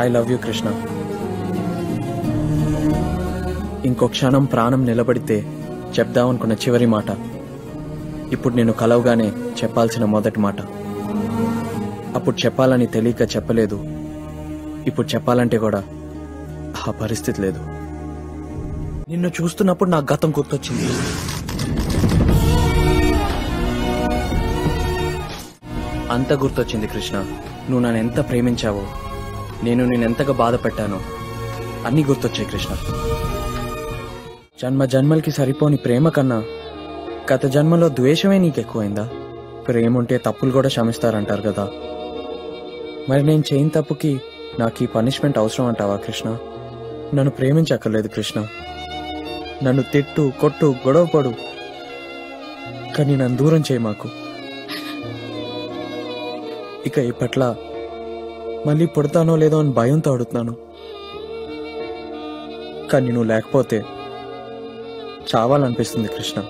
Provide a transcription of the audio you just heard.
I love you Krishna. ఇంకో క్షణం ప్రాణం నిలబడితే చెప్దామనుకున్న చివరి మాట ఇప్పుడు నేను కలవగానే చెప్పాల్సిన మొదటి మాట. అప్పుడు చెప్పాలని తెలియక చెప్పలేదు. ఇప్పుడు చెప్పాలంటే కూడా ఆ పరిస్థితి లేదు. నిన్ను చూస్తున్నప్పుడు నాకు గతం గుర్తొచ్చింది. అంత గుర్తొచ్చింది కృష్ణ. నువ్వు నన్ను ఎంత ప్రేమించావో, నేను నేనెంతగా బాధ పెట్టానో అన్నీ గుర్తొచ్చాయి కృష్ణ. జన్మ జన్మలకి సరిపోని ప్రేమ కన్నా గత జన్మలో ద్వేషమే నీకెక్కువైందా? ప్రేమ ఉంటే తప్పులు కూడా క్షమిస్తారంటారు కదా. మరి నేను చేయని తప్పుకి నాకు ఈ పనిష్మెంట్ అవసరం అంటావా కృష్ణ? నన్ను ప్రేమించక్కర్లేదు కృష్ణ. నన్ను తిట్టు, కొట్టు, గొడవపడు, కానీ నన్ను దూరం చేయి మాకు. ఇక ఇప్పట్ల మళ్ళీ పుడతానో లేదో అని భయంతో అడుగుతున్నాను. కానీ నువ్వు లేకపోతే చావాలనిపిస్తుంది కృష్ణ.